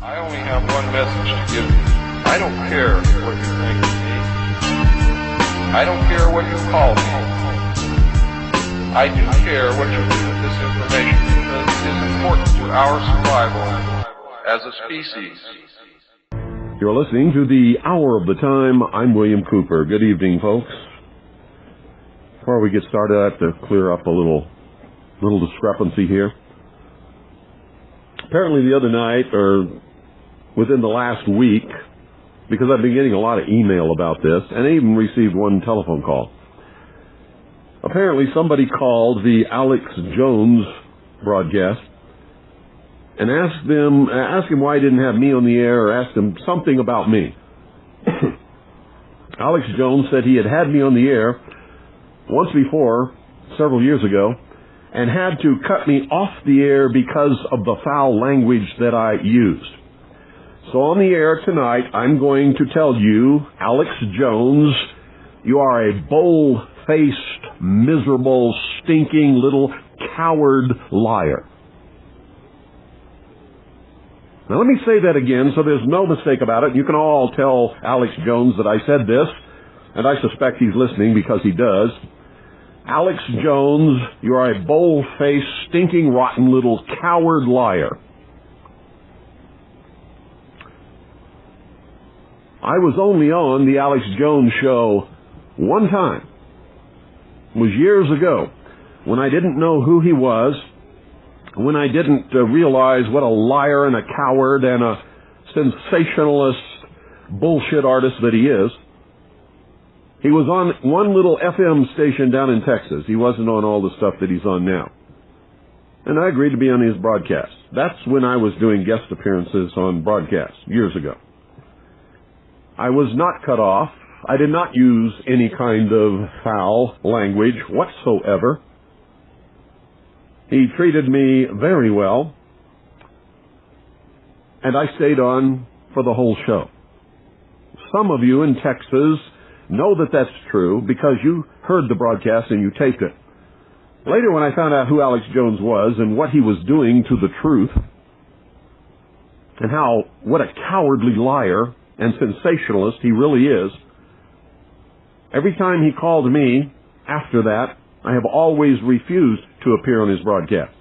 I only have one message to give you. I don't care what you think of me. I don't care what you call me. I do care what you do with this information because it is important to our survival as a species. You're listening to the Hour of the Time. I'm William Cooper. Good evening, folks. Before we get started, I have to clear up a little discrepancy here. Apparently the other night, or within the last week, because I've been getting a lot of email about this, and I even received one telephone call. Apparently somebody called the Alex Jones broadcast and asked him why he didn't have me on the air, or asked him something about me. Alex Jones said he had me on the air once before, several years ago, and had to cut me off the air because of the foul language that I used. So on the air tonight, I'm going to tell you, Alex Jones, you are a bold-faced, miserable, stinking little coward liar. Now let me say that again so there's no mistake about it. You can all tell Alex Jones that I said this, and I suspect he's listening because he does. Alex Jones, you are a bold-faced, stinking, rotten little coward liar. I was only on the Alex Jones show one time. It was years ago, when I didn't know who he was, when I didn't realize what a liar and a coward and a sensationalist bullshit artist that he is. He was on one little FM station down in Texas. He wasn't on all the stuff that he's on now. And I agreed to be on his broadcast. That's when I was doing guest appearances on broadcasts, years ago. I was not cut off. I did not use any kind of foul language whatsoever. He treated me very well, and I stayed on for the whole show. Some of you in Texas know that that's true because you heard the broadcast and you taped it. Later, when I found out who Alex Jones was and what he was doing to the truth, and what a cowardly liar and sensationalist he really is, every time he called me after that, I have always refused to appear on his broadcast.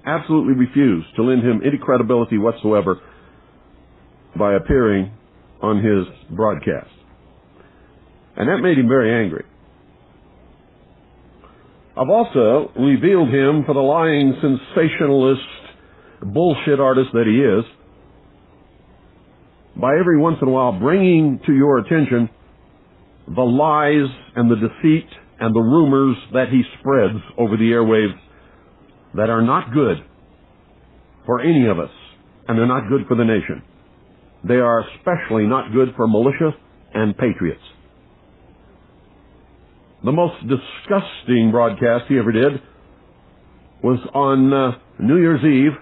Absolutely refused to lend him any credibility whatsoever by appearing on his broadcast. And that made him very angry. I've also revealed him for the lying sensationalist bullshit artist that he is by every once in a while bringing to your attention the lies and the deceit and the rumors that he spreads over the airwaves that are not good for any of us, and they're not good for the nation. They are especially not good for militia and patriots. The most disgusting broadcast he ever did was on New Year's Eve,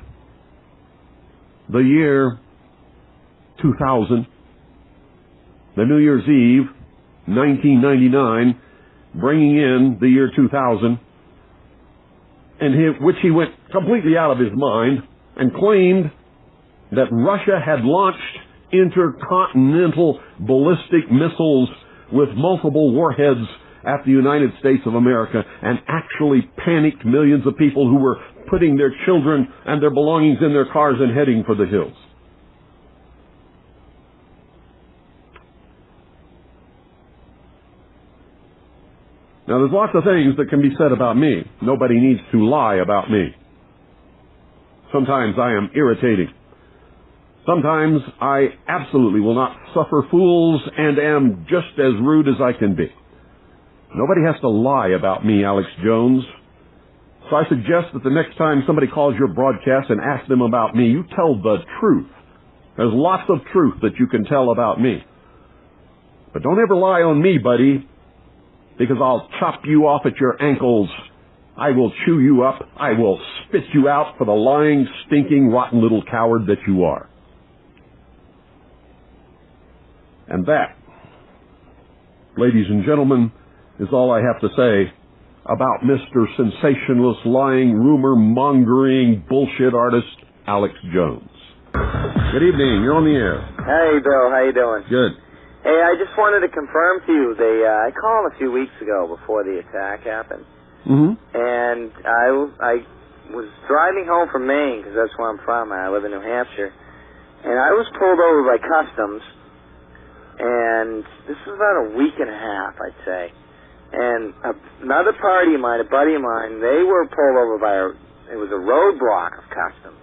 the year 2000. The New Year's Eve, 1999, bringing in the year 2000, which he went completely out of his mind and claimed that Russia had launched intercontinental ballistic missiles with multiple warheads at the United States of America, and actually panicked millions of people who were putting their children and their belongings in their cars and heading for the hills. Now, there's lots of things that can be said about me. Nobody needs to lie about me. Sometimes I am irritating. Sometimes I absolutely will not suffer fools and am just as rude as I can be. Nobody has to lie about me, Alex Jones. So I suggest that the next time somebody calls your broadcast and asks them about me, you tell the truth. There's lots of truth that you can tell about me. But don't ever lie on me, buddy, because I'll chop you off at your ankles. I will chew you up. I will spit you out for the lying, stinking, rotten little coward that you are. And that, ladies and gentlemen, is all I have to say about Mr. Sensationalist, lying, rumor-mongering, bullshit artist Alex Jones. Good evening. You're on the air. Hey, Bill. How you doing? Good. Hey, I just wanted to confirm to you. I called a few weeks ago before the attack happened, and I was driving home from Maine because that's where I'm from. I live in New Hampshire, and I was pulled over by customs. And this was about a week and a half, I'd say. And another party of mine, a buddy of mine, they were pulled over by it was a roadblock of customs.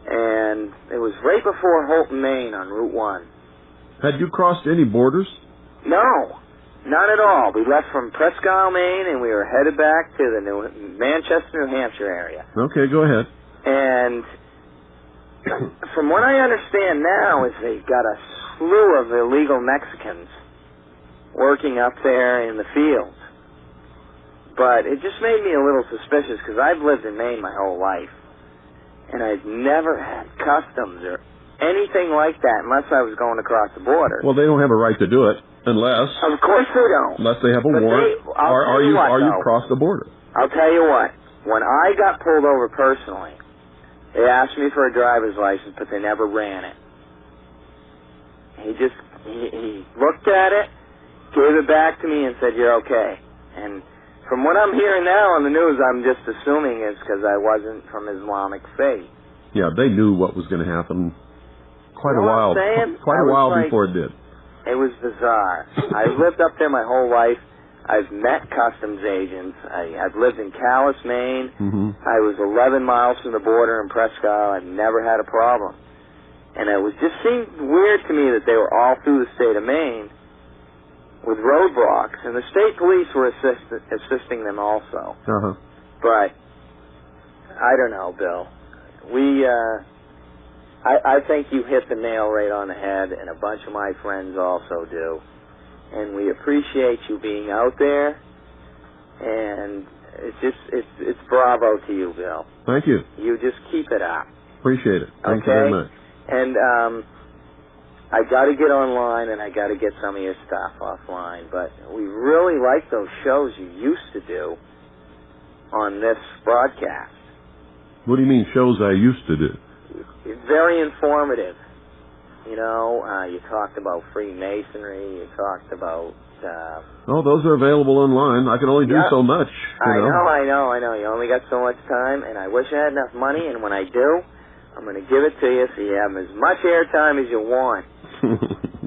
And it was right before Holton, Maine on Route 1. Had you crossed any borders? No, not at all. We left from Presque Isle, Maine, and we were headed back to the Manchester, New Hampshire area. Okay, go ahead. And from what I understand now is they got a slew of illegal Mexicans working up there in the fields. But it just made me a little suspicious because I've lived in Maine my whole life, and I've never had customs or anything like that unless I was going across the border. Well, they don't have a right to do it unless... Of course they don't. Unless they have a warrant. Are you across the border? I'll tell you what. When I got pulled over personally, they asked me for a driver's license, but they never ran it. He looked at it, gave it back to me, and said, "You're okay." And from what I'm hearing now on the news, I'm just assuming it's because I wasn't from Islamic faith. Yeah, they knew what was going to happen quite a while before it did. It was bizarre. I've lived up there my whole life. I've met customs agents. I've lived in Calais, Maine. I was 11 miles from the border in Presque Isle. I've never had a problem. And it just seemed weird to me that they were all through the state of Maine with roadblocks, and the state police were assisting them also. But I don't know, Bill. I think you hit the nail right on the head, and a bunch of my friends also do. And we appreciate you being out there, and it's bravo to you, Bill. Thank you. You just keep it up. Appreciate it. Thank you very much. And I got to get online, and I got to get some of your stuff offline. But we really like those shows you used to do on this broadcast. What do you mean, shows I used to do? It's very informative. You know, you talked about Freemasonry. You talked about... those are available online. I can only do so much. I know. You only got so much time, and I wish I had enough money, and when I do, I'm going to give it to you so you have as much airtime as you want.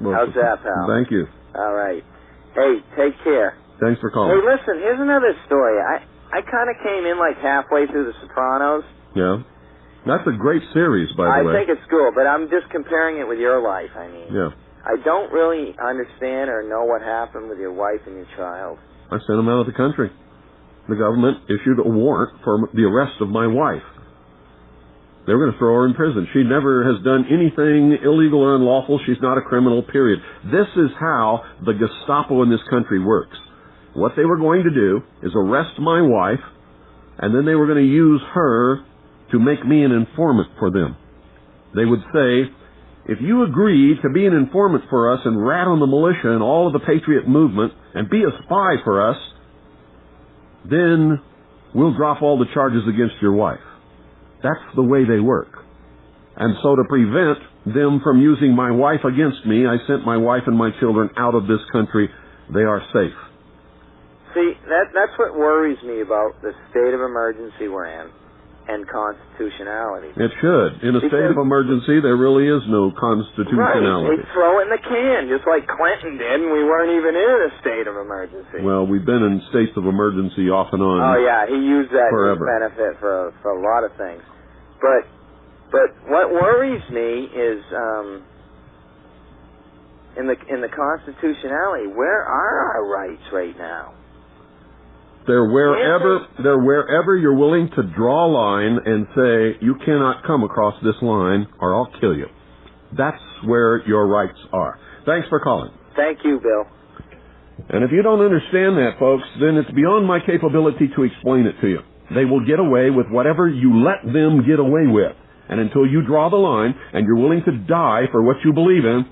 Well, how's that, pal? Thank you. All right. Hey, take care. Thanks for calling. Hey, listen, here's another story. I kind of came in like halfway through The Sopranos. Yeah. That's a great series, by the way. I think it's cool, but I'm just comparing it with your life, I mean. Yeah. I don't really understand or know what happened with your wife and your child. I sent them out of the country. The government issued a warrant for the arrest of my wife. They were going to throw her in prison. She never has done anything illegal or unlawful. She's not a criminal, period. This is how the Gestapo in this country works. What they were going to do is arrest my wife, and then they were going to use her to make me an informant for them. They would say, if you agree to be an informant for us and rat on the militia and all of the patriot movement and be a spy for us, then we'll drop all the charges against your wife. That's the way they work. And so to prevent them from using my wife against me, I sent my wife and my children out of this country. They are safe. See, that's what worries me about the state of emergency we're in and constitutionality. It should. In a state of emergency, there really is no constitutionality. Right. They throw it in the can, just like Clinton did, and we weren't even in a state of emergency. Well, we've been in states of emergency off and on. Oh, yeah, he used that forever. To benefit for a lot of things. But what worries me is in the constitutionality, where are our rights right now? They're wherever you're willing to draw a line and say, you cannot come across this line or I'll kill you. That's where your rights are. Thanks for calling. Thank you, Bill. And if you don't understand that, folks, then it's beyond my capability to explain it to you. They will get away with whatever you let them get away with. And until you draw the line and you're willing to die for what you believe in,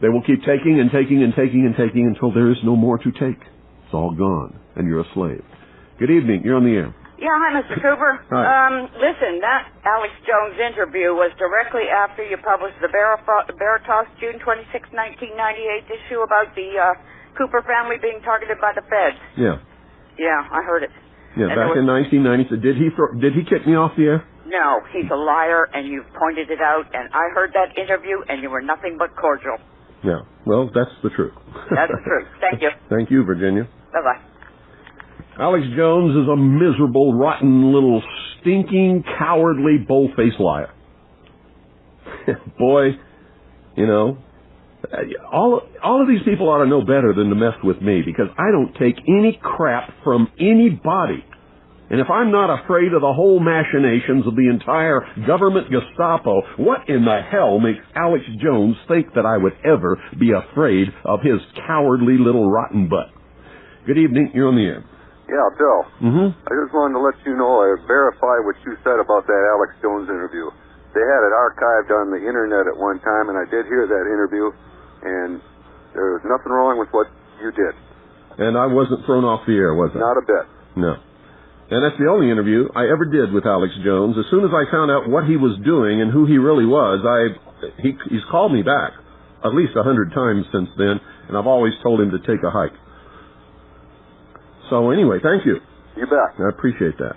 they will keep taking and taking and taking and taking until there is no more to take. It's all gone, and you're a slave. Good evening. You're on the air. Yeah, hi, Mr. Cooper. Hi. Listen, that Alex Jones interview was directly after you published the Veritas June 26, 1998 issue about the Cooper family being targeted by the feds. Yeah. Yeah, I heard it. Yeah, and back in 1990. So did he kick me off the air? No, he's a liar, and you've pointed it out, and I heard that interview, and you were nothing but cordial. Yeah, well, that's the truth. That's the truth. Thank you. Thank you, Virginia. Bye-bye. Alex Jones is a miserable, rotten, little, stinking, cowardly, bull-faced liar. Boy, you know, all of these people ought to know better than to mess with me, because I don't take any crap from anybody. And if I'm not afraid of the whole machinations of the entire government Gestapo, what in the hell makes Alex Jones think that I would ever be afraid of his cowardly little rotten butt? Good evening, you're on the air. Yeah, Bill. Mm-hmm. I just wanted to let you know I verify what you said about that Alex Jones interview. They had it archived on the internet at one time, and I did hear that interview, and there was nothing wrong with what you did. And I wasn't thrown off the air, was I? Not a bit. No. And that's the only interview I ever did with Alex Jones. As soon as I found out what he was doing and who he really was, he's called me back at least 100 times since then, and I've always told him to take a hike. So anyway, thank you. You bet. I appreciate that.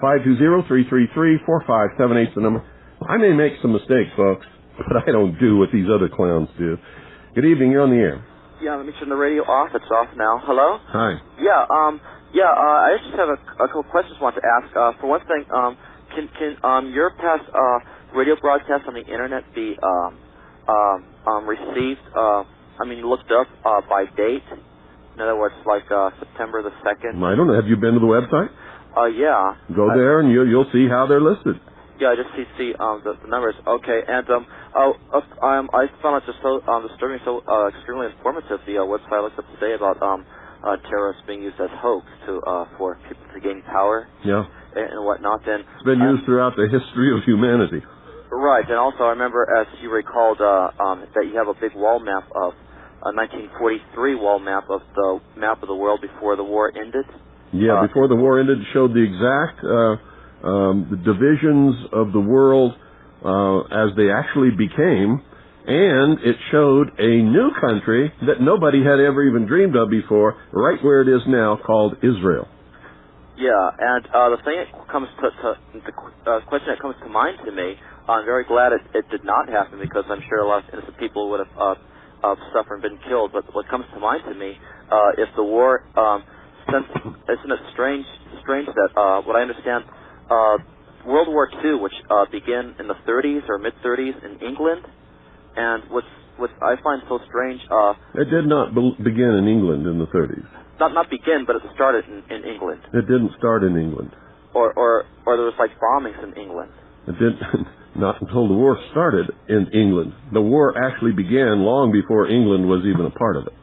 520-333-4578 is the number. I may make some mistakes, folks, but I don't do what these other clowns do. Good evening, you're on the air. Yeah, let me turn the radio off. It's off now. Hello? Hi. I just have a couple questions I want to ask. For one thing, can your past radio broadcasts on the internet be received, looked up by date? In other words, like September the 2nd? I don't know. Have you been to the website? Yeah. Go there and you'll see how they're listed. Yeah, I just see the numbers. Okay, and I found it just so disturbing, so extremely informative. The website I looked up today about terrorists being used as hoax for people to gain power. Yeah. And whatnot. Then it's been used throughout the history of humanity. Right, and also I remember, as you recalled, that you have a big wall map of a 1943 wall map of the world before the war ended. Yeah, before the war ended, showed the exact the divisions of the world as they actually became, and it showed a new country that nobody had ever even dreamed of before, right where it is now, called Israel. Yeah, and the thing that comes to the question that comes to mind to me, I'm very glad it did not happen, because I'm sure a lot of innocent people would have suffered and been killed. But what comes to mind to me, if the war, isn't it strange that what I understand, World War II, which began in the 30s or mid-30s in England, and what I find so strange, it did not begin in England in the 30s. Not begin, but it started in England. It didn't start in England. Or there was like bombings in England. It didn't. Not until the war started in England. The war actually began long before England was even a part of it.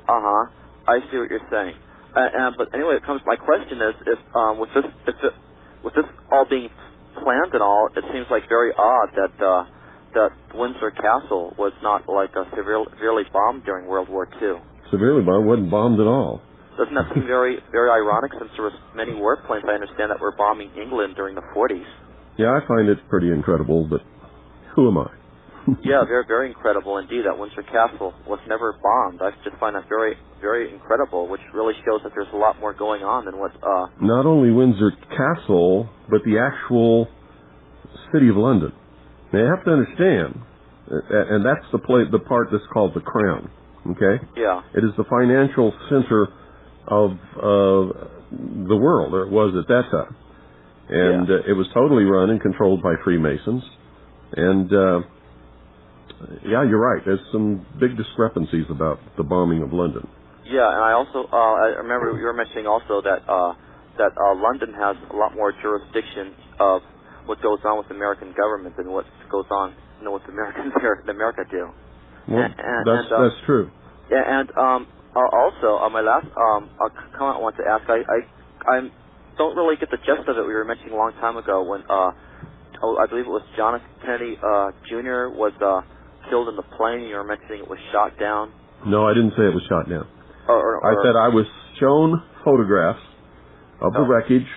I see what you're saying. But anyway, my question is, if with this all being planned and all, it seems like very odd that Windsor Castle was not like severely bombed during World War II. Severely bombed? Wasn't bombed at all. Doesn't that seem very, very ironic, since there was many warplanes, I understand, that were bombing England during the 40s? Yeah, I find it pretty incredible, but who am I? Yeah, very, very incredible indeed. That Windsor Castle was never bombed. I just find that very, very incredible, which really shows that there's a lot more going on than what... Not only Windsor Castle, but the actual city of London. Now, you have to understand, and that's the part that's called the Crown, okay? Yeah. It is the financial center of the world, or it was at that time. And it was totally run and controlled by Freemasons. And, yeah, you're right. There's some big discrepancies about the bombing of London. Yeah, and I also, I remember you were mentioning also that London has a lot more jurisdiction of what goes on with the American government than what goes on, what the America do. Well, that's true. Yeah, and also, my last comment I want to ask, I don't really get the gist of it. We were mentioning a long time ago when, I believe it was John F. Kennedy Jr. was killed in the plane. You were mentioning it was shot down. No, I didn't say it was shot down. I said I was shown photographs of the wreckage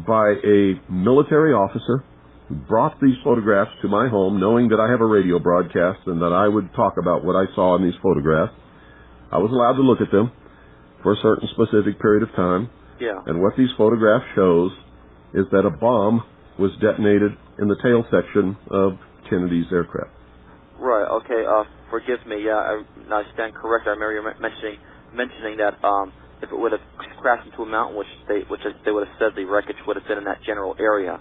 by a military officer who brought these photographs to my home, knowing that I have a radio broadcast and that I would talk about what I saw in these photographs. I was allowed to look at them for a certain specific period of time. Yeah. And what these photographs shows is that a bomb was detonated in the tail section of Kennedy's aircraft. Right. Okay. Forgive me. Yeah, I stand correct. I remember you mentioning that if it would have crashed into a mountain, which they would have said the wreckage would have been in that general area,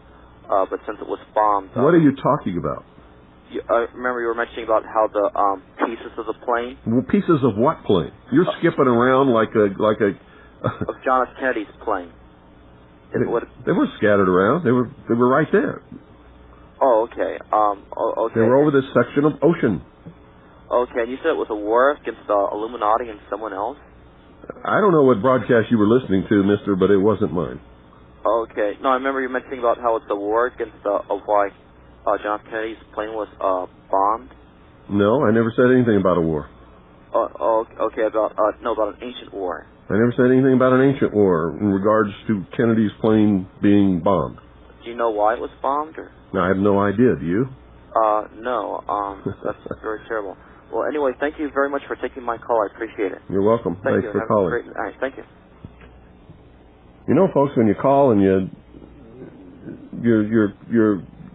but since it was bombed. What are you talking about? I remember you were mentioning about how the pieces of the plane. Well, pieces of what plane? You're skipping around like a of John F. Kennedy's plane. They were scattered around. They were right there. Oh, okay. Okay. They were over this section of ocean. Okay, and you said it was a war against Illuminati and someone else? I don't know what broadcast you were listening to, mister, but it wasn't mine. Okay. No, I remember you mentioning about how it's a war against why John F. Kennedy's plane was bombed. No, I never said anything about a war. Okay, about an ancient war. I never said anything about an ancient war in regards to Kennedy's plane being bombed. Do you know why it was bombed? Or? No, I have no idea. Do you? No. That's very terrible. Well, anyway, thank you very much for taking my call. I appreciate it. You're welcome. Thank Thanks you. for calling. All right, thank you. You know, folks, when you call and your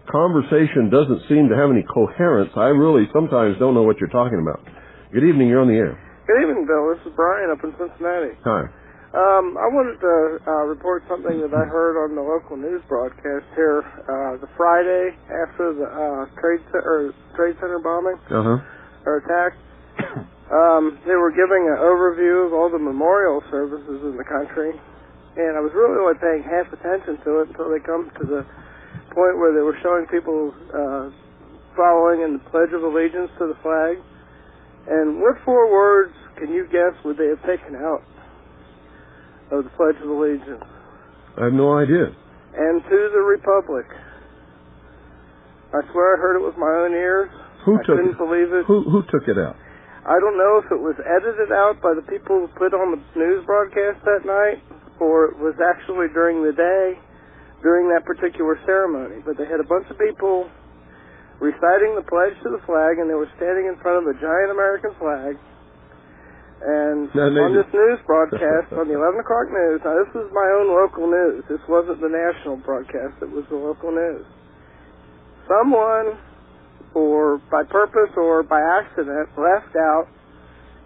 conversation doesn't seem to have any coherence, I really sometimes don't know what you're talking about. Good evening. You're on the air. Good evening, Bill. This is Brian up in Cincinnati. Hi. I wanted to report something that I heard on the local news broadcast here the Friday after the Trade Center bombing or attack. They were giving an overview of all the memorial services in the country, and I was really only paying half attention to it until they come to the point where they were showing people following in the Pledge of Allegiance to the flag. And what 4 words can you guess would they have taken out of the Pledge of Allegiance? I have no idea. And to the Republic. I swear I heard it with my own ears. I couldn't believe it. Who took it out? I don't know if it was edited out by the people who put on the news broadcast that night, or it was actually during the day, during that particular ceremony. But they had a bunch of people reciting the pledge to the flag, and they were standing in front of a giant American flag. And on this news broadcast, on the 11 o'clock news, now this was my own local news. This wasn't the national broadcast. It was the local news. Someone, or by purpose or by accident, left out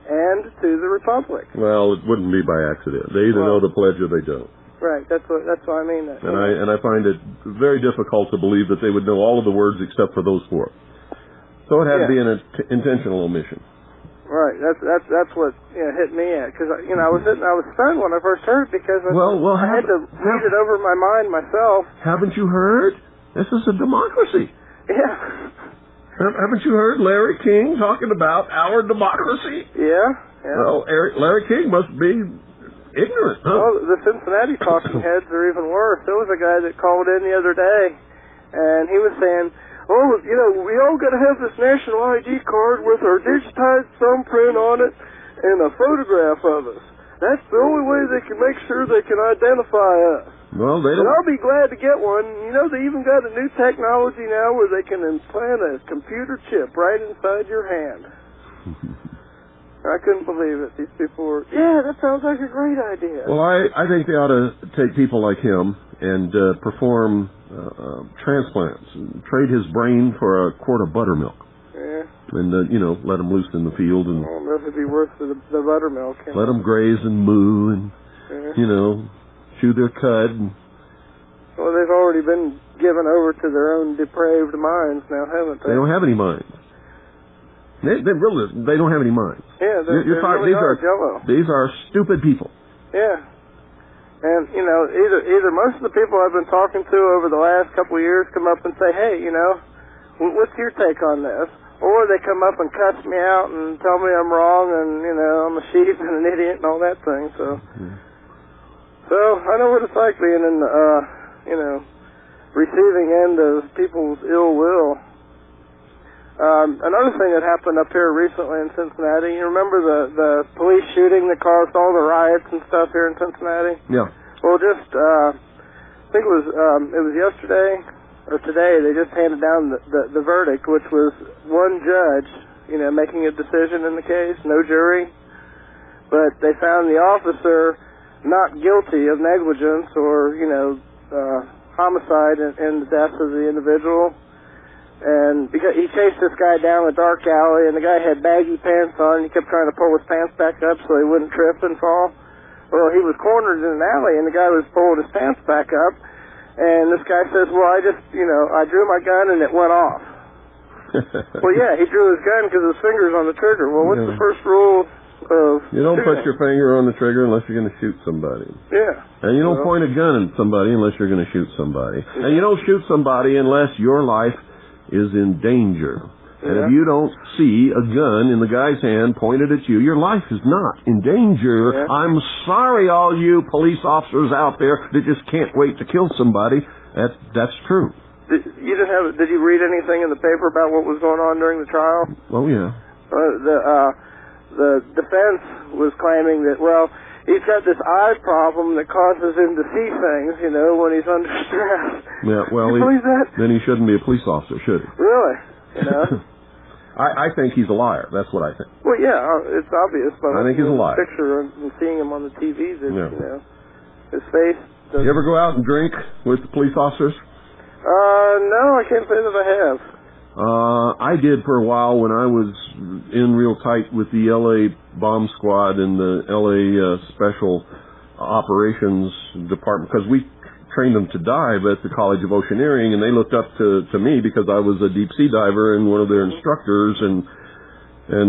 "and to the Republic." Well, it wouldn't be by accident. They either know the pledge or they don't. Right, that's what I mean. And I find it very difficult to believe that they would know all of the words except for those 4. So it had to be an intentional omission. Right, that's what hit me at, because I was stunned when I first heard it, because I had to read it over my mind myself. Haven't you heard? This is a democracy. Yeah. Haven't you heard Larry King talking about our democracy? Yeah. Well, Larry King must be ignorant, huh? Well, the Cincinnati talking heads are even worse. There was a guy that called in the other day, and he was saying, we all got to have this national ID card with our digitized thumbprint on it and a photograph of us. That's the only way they can make sure they can identify us. Well, they don't. And I'll be glad to get one. You know, they even got a new technology now where they can implant a computer chip right inside your hand. I couldn't believe it. These people were, that sounds like a great idea. Well, I think they ought to take people like him and perform transplants and trade his brain for a quart of buttermilk. Yeah. And, let him loose in the field. And I don't know if it'd be worth the buttermilk. Let them graze and moo and, chew their cud. Well, they've already been given over to their own depraved minds now, haven't they? They don't have any minds. They don't have any minds. Yeah, these are stupid people. Yeah. And, either most of the people I've been talking to over the last couple of years come up and say, hey, what's your take on this? Or they come up and cuss me out and tell me I'm wrong and, I'm a sheep and an idiot and all that thing. So I know what it's like being in the, receiving end of people's ill will. Another thing that happened up here recently in Cincinnati, you remember the police shooting that caused all the riots and stuff here in Cincinnati? Yeah. Well, just I think it was yesterday or today. They just handed down the verdict, which was one judge, making a decision in the case, no jury, but they found the officer not guilty of negligence or homicide in the death of the individual. And because he chased this guy down a dark alley, and the guy had baggy pants on, and he kept trying to pull his pants back up so he wouldn't trip and fall. Well, he was cornered in an alley, and the guy was pulling his pants back up, and this guy says, well, I just, I drew my gun and it went off. Well, yeah, he drew his gun because his finger's on the trigger. Well, what's the first rule of You don't shooting? put your finger on the trigger unless you're going to shoot somebody. Yeah. And you don't point a gun at somebody unless you're going to shoot somebody. And you don't shoot somebody unless your life is in danger. And if you don't see a gun in the guy's hand pointed at you, your life is not in danger. Yeah. I'm sorry, all you police officers out there that just can't wait to kill somebody. That's true. Did you read anything in the paper about what was going on during the trial? Oh, yeah. The defense was claiming that, well, he's got this eye problem that causes him to see things, when he's under stress. Yeah, well, you believe that? Then he shouldn't be a police officer, should he? Really? I think he's a liar. That's what I think. Well, yeah, it's obvious. But I think he's a liar. Picture and seeing him on the TV, that, his face. You ever go out and drink with the police officers? No, I can't say that I have. I did for a while when I was in real tight with the L.A. bomb squad and the L.A. Special Operations Department, because we trained them to dive at the College of Oceaneering, and they looked up to me because I was a deep sea diver and one of their instructors, and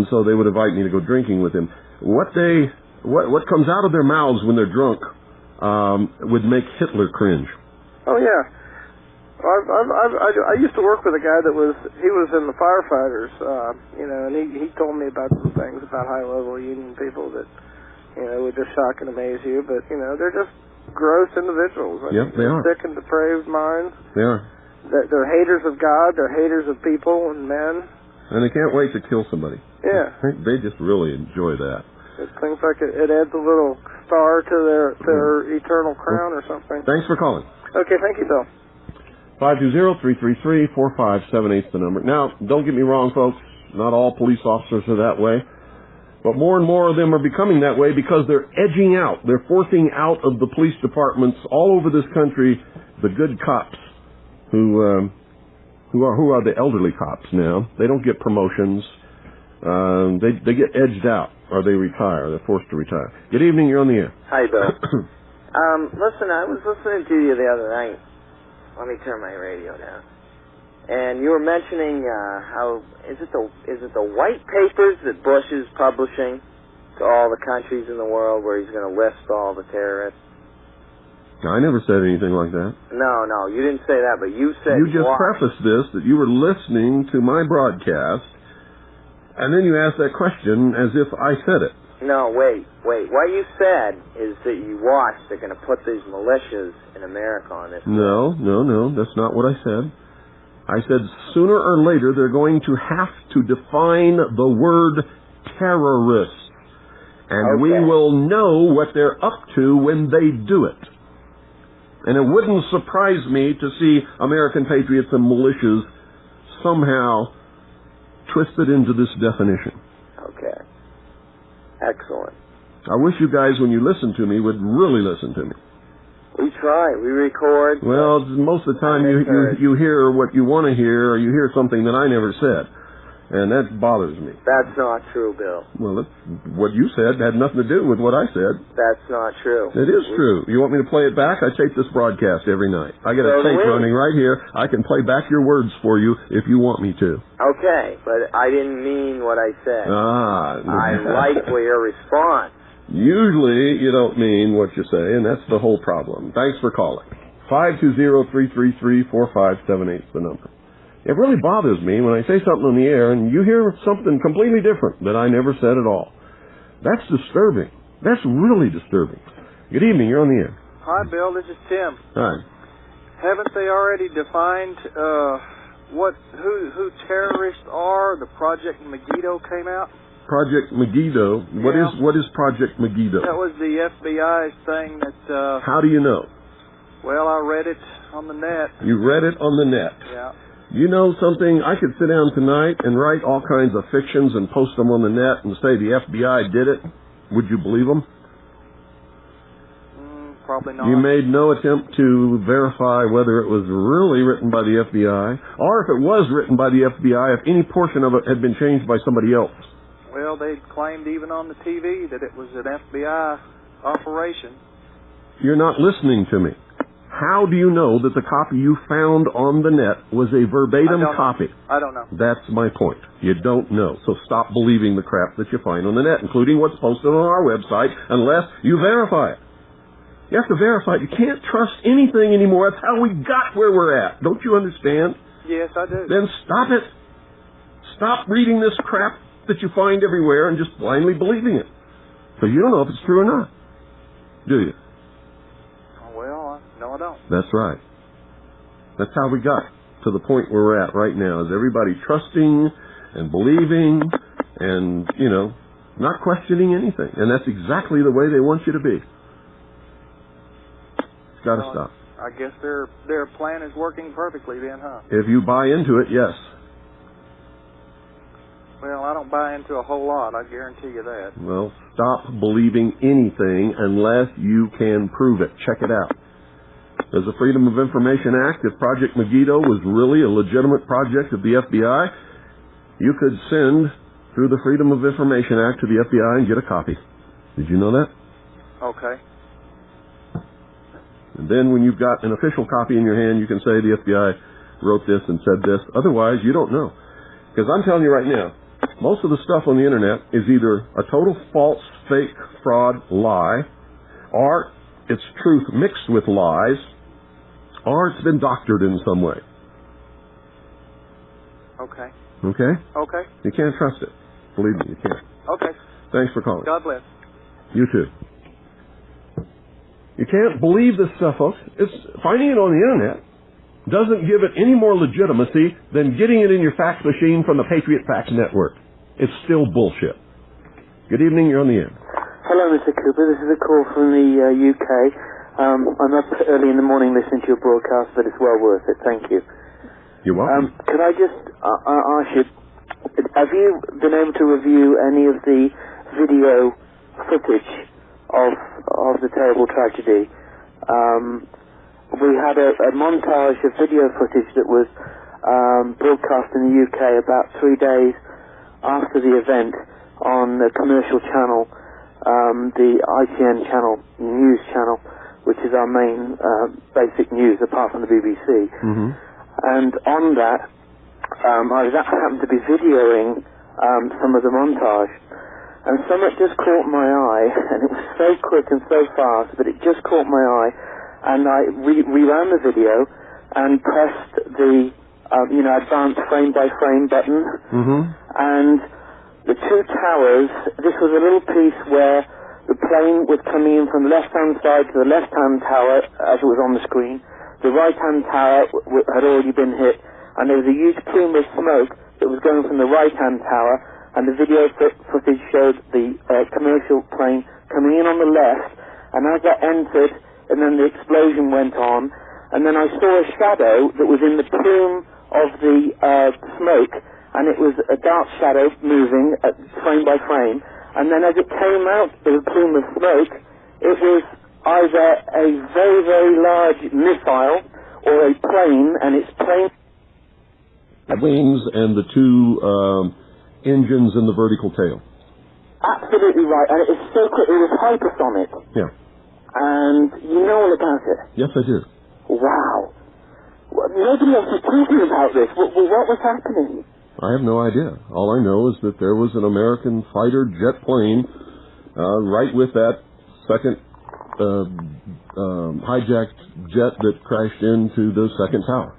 so they would invite me to go drinking with them. What comes out of their mouths when they're drunk would make Hitler cringe. Oh, yeah. I used to work with a guy he was in the firefighters, and he told me about some things about high-level union people that, would just shock and amaze you, but, they're just gross individuals. Yep, they are. Sick and depraved minds. They are. They're haters of God, they're haters of people and men. And they can't wait to kill somebody. Yeah. They just really enjoy that. It seems like it adds a little star to their eternal crown or something. Thanks for calling. Okay, thank you, Bill. 520-333-4578 is the number. Now, don't get me wrong, folks. Not all police officers are that way. But more and more of them are becoming that way because they're edging out. They're forcing out of the police departments all over this country the good cops who are the elderly cops now. They don't get promotions. They get edged out or they retire. They're forced to retire. Good evening. You're on the air. Hi, Bill. Listen, I was listening to you the other night. Let me turn my radio down. And you were mentioning how is it the white papers that Bush is publishing to all the countries in the world where he's going to list all the terrorists? I never said anything like that. No, you didn't say that, but you said you just prefaced this that you were listening to my broadcast, and then you asked that question as if I said it. No, wait. What you said is that you watched they're going to put these militias in America on this. No, that's not what I said. I said sooner or later they're going to have to define the word terrorist. And we will know what they're up to when they do it. And it wouldn't surprise me to see American patriots and militias somehow twisted into this definition. Okay. Excellent. I wish you guys, when you listen to me, would really listen to me. We try. We record. Well, most of the time you hear what you want to hear, or you hear something that I never said. And that bothers me. That's not true, Bill. Well, what you said had nothing to do with what I said. That's not true. It is true. You want me to play it back? I tape this broadcast every night. I got a tape running right here. I can play back your words for you if you want me to. Okay, but I didn't mean what I said. I like your response. Usually you don't mean what you say, and that's the whole problem. Thanks for calling. 520-333-4578 is the number. It really bothers me when I say something on the air and you hear something completely different that I never said at all. That's disturbing. That's really disturbing. Good evening. You're on the air. Hi, Bill. This is Tim. Hi. Haven't they already defined who terrorists are? The Project Megiddo came out. Project Megiddo. What is Project Megiddo? That was the FBI saying that... How do you know? Well, I read it on the net. You read it on the net? Yeah. You know something? I could sit down tonight and write all kinds of fictions and post them on the net and say the FBI did it. Would you believe them? Probably not. You made no attempt to verify whether it was really written by the FBI, or if it was written by the FBI, if any portion of it had been changed by somebody else. Well, they claimed even on the TV that it was an FBI operation. You're not listening to me. How do you know that the copy you found on the net was a verbatim copy? I don't know. That's my point. You don't know. So stop believing the crap that you find on the net, including what's posted on our website, unless you verify it. You have to verify it. You can't trust anything anymore. That's how we got where we're at. Don't you understand? Yes, I do. Then stop it. Stop reading this crap that you find everywhere and just blindly believing it. So you don't know if it's true or not. Do you? Well, no, I don't. That's right. That's how we got to the point where we're at right now, is everybody trusting and believing and, not questioning anything. And that's exactly the way they want you to be. It's got to stop. I guess their plan is working perfectly then, huh? If you buy into it, yes. Well, I don't buy into a whole lot, I guarantee you that. Well, stop believing anything unless you can prove it. Check it out. There's a Freedom of Information Act. If Project Megiddo was really a legitimate project of the FBI, you could send through the Freedom of Information Act to the FBI and get a copy. Did you know that? Okay. And then when you've got an official copy in your hand, you can say the FBI wrote this and said this. Otherwise, you don't know. Because I'm telling you right now, most of the stuff on the internet is either a total false, fake, fraud, lie, or it's truth mixed with lies, or it's been doctored in some way. Okay. Okay? Okay. You can't trust it. Believe me, you can't. Okay. Thanks for calling. God bless. You too. You can't believe this stuff, folks. Finding it on the internet doesn't give it any more legitimacy than getting it in your fax machine from the Patriot Fax Network. It's still bullshit. Good evening, you're on the air. Hello, Mr. Cooper. This is a call from the UK. I'm up early in the morning listening to your broadcast, but it's well worth it. Thank you. You're welcome. Could I just ask you, have you been able to review any of the video footage of the terrible tragedy? We had a montage of video footage that was broadcast in the UK about 3 days after the event on the commercial channel, the ITN channel, news channel, which is our main basic news apart from the BBC. Mm-hmm. And on that, I happened to be videoing some of the montage, and something just caught my eye, and it was so quick and so fast, but it just caught my eye, and I reran the video and pressed the advanced frame-by-frame button, mm-hmm. and the two towers, this was a little piece where the plane was coming in from the left-hand side to the left-hand tower, as it was on the screen. The right-hand tower had already been hit, and there was a huge plume of smoke that was going from the right-hand tower, and the video footage showed the commercial plane coming in on the left, and as that entered, and then the explosion went on, and then I saw a shadow that was in the plume of the smoke, and it was a dark shadow moving frame by frame, and then as it came out of the plume of smoke, it was either a very, very large missile or a plane, and its plane... Wings and the two engines in the vertical tail. Absolutely right, and it was so quick, it was hypersonic. Yeah. And you know all about it? Yes, I do. Wow. Nobody else was talking about this. What was happening? I have no idea. All I know is that there was an American fighter jet plane right with that second hijacked jet that crashed into the second tower.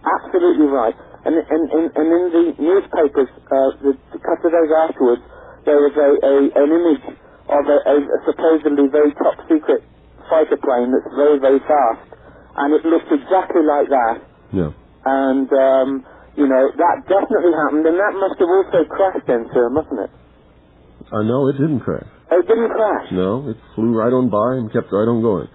Absolutely right. And in the newspapers, a couple of days afterwards, there was an image of a supposedly very top secret fighter plane that's very, very fast. And it looked exactly like that. Yeah. And, that definitely happened. And that must have also crashed then, sir, mustn't it? No, it didn't crash. Oh, it didn't crash? No, it flew right on by and kept right on going.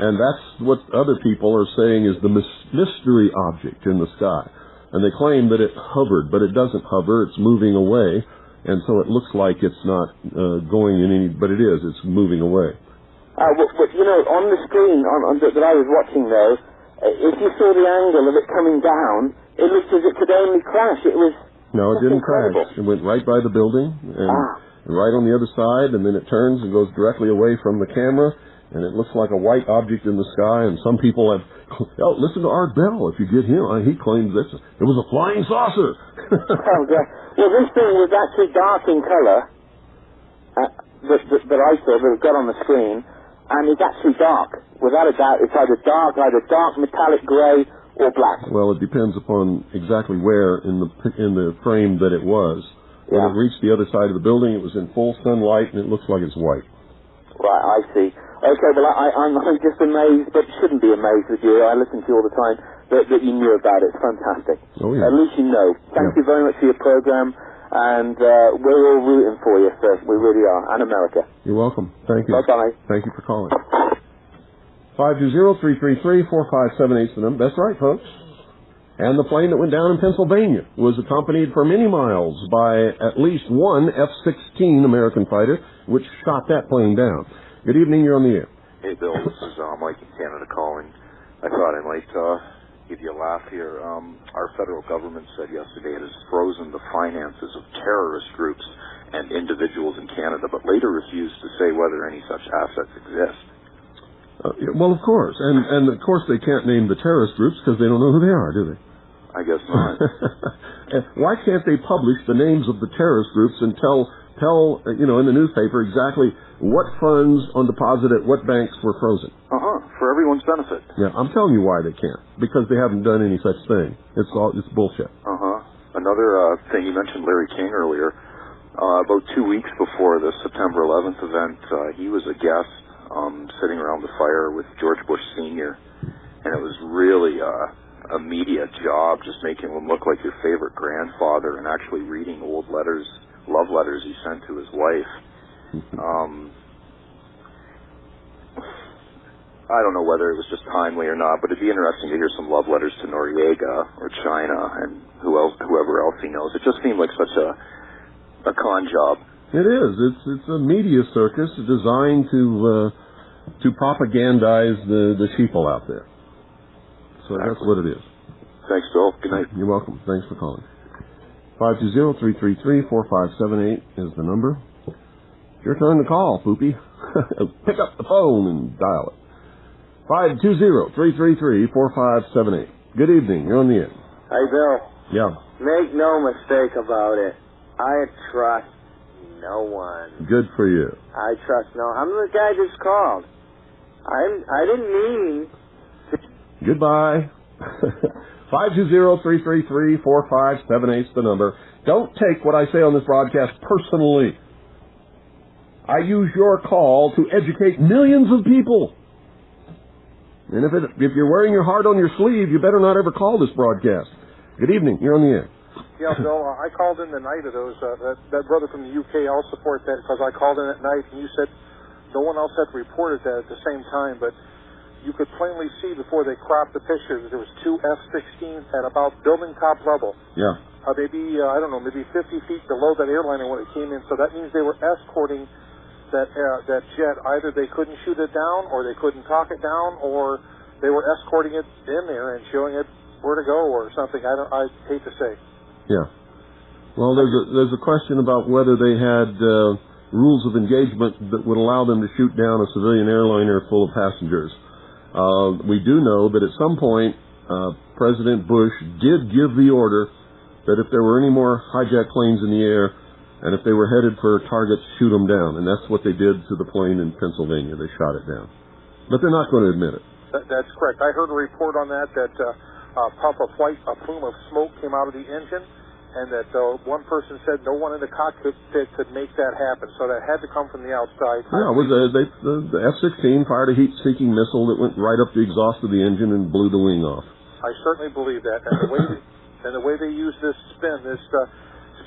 And that's what other people are saying is the mystery object in the sky. And they claim that it hovered, but it doesn't hover. It's moving away. And so it looks like it's not going in any, but it is. It's moving away. But you know, on the screen that I was watching, though, if you saw the angle of it coming down, it looked as if it could only crash. It was... No, it didn't crash. It went right by the building and right on the other side, and then it turns and goes directly away from the camera. And it looks like a white object in the sky, and some people have, listen to Art Bell, if you get him, he claims it was a flying saucer. Oh, God. Well, this thing was actually dark in color, that I saw, that it got on the screen, and it's actually dark. Without a doubt, it's either dark metallic grey, or black. Well, it depends upon exactly where in the frame that it was. When it reached the other side of the building, it was in full sunlight, and it looks like it's white. Right, I see. Okay, well, I'm just amazed, but shouldn't be amazed with you. I listen to you all the time, that you knew about it. It's fantastic. Oh, yeah. At least you know. Thank you very much for your program, and we're all rooting for you, sir. We really are, and America. You're welcome. Thank you. Bye-bye. Thank you for calling. 520-333-4578 is the number. That's right, folks. And the plane that went down in Pennsylvania was accompanied for many miles by at least one F-16 American fighter, which shot that plane down. Good evening, you're on the air. Hey, Bill, this is Mike in Canada calling. I thought I might give you a laugh here. Our federal government said yesterday it has frozen the finances of terrorist groups and individuals in Canada, but later refused to say whether any such assets exist. Well, of course. And of course they can't name the terrorist groups because they don't know who they are, do they? I guess not. Why can't they publish the names of the terrorist groups and tell in the newspaper exactly what funds on deposit at what banks were frozen? For everyone's benefit. Yeah, I'm telling you why they can't. Because they haven't done any such thing. It's bullshit. Another thing, you mentioned Larry King earlier. About 2 weeks before the September 11th event, he was a guest sitting around the fire with George Bush Sr., and it was really a media job, just making him look like your favorite grandfather and actually reading old letters, love letters he sent to his wife. I don't know whether it was just timely or not, but it'd be interesting to hear some love letters to Noriega or China and whoever else he knows. It just seemed like such a con job. It is. It's a media circus designed to propagandize the sheeple out there. So that's what it is. Thanks, Bill. Good night. You're welcome. Thanks for calling. 520-333-4578 is the number. It's your turn to call, Poopy. Pick up the phone and dial it. 520-333-4578. Good evening. You're on the air. Hey, Bill. Yeah. Make no mistake about it. I trust no one. Good for you. I trust no. I'm the guy just called. I didn't mean to... Goodbye. 520-333-4578 is the number. Don't take what I say on this broadcast personally. I use your call to educate millions of people. And if you're wearing your heart on your sleeve, you better not ever call this broadcast. Good evening. You're on the air. Yeah, Bill, I called in the night of those. That brother from the UK, I'll support that because I called in at night and you said no one else had reported that at the same time, but you could plainly see before they cropped the pictures that there was two F-16s at about building top level. Yeah. Maybe 50 feet below that airliner when it came in. So that means they were escorting that jet. Either they couldn't shoot it down, or they couldn't talk it down, or they were escorting it in there and showing it where to go or something. I hate to say. Yeah. Well, there's a question about whether they had rules of engagement that would allow them to shoot down a civilian airliner full of passengers. We do know that at some point President Bush did give the order that if there were any more hijacked planes in the air and if they were headed for targets, shoot them down. And that's what they did to the plane in Pennsylvania. They shot it down. But they're not going to admit it. That's correct. I heard a report on that a plume of smoke came out of the engine, and that one person said no one in the cockpit could make that happen. So that had to come from the outside. Yeah, the F-16 fired a heat-seeking missile that went right up the exhaust of the engine and blew the wing off. I certainly believe that. And the way they use this spin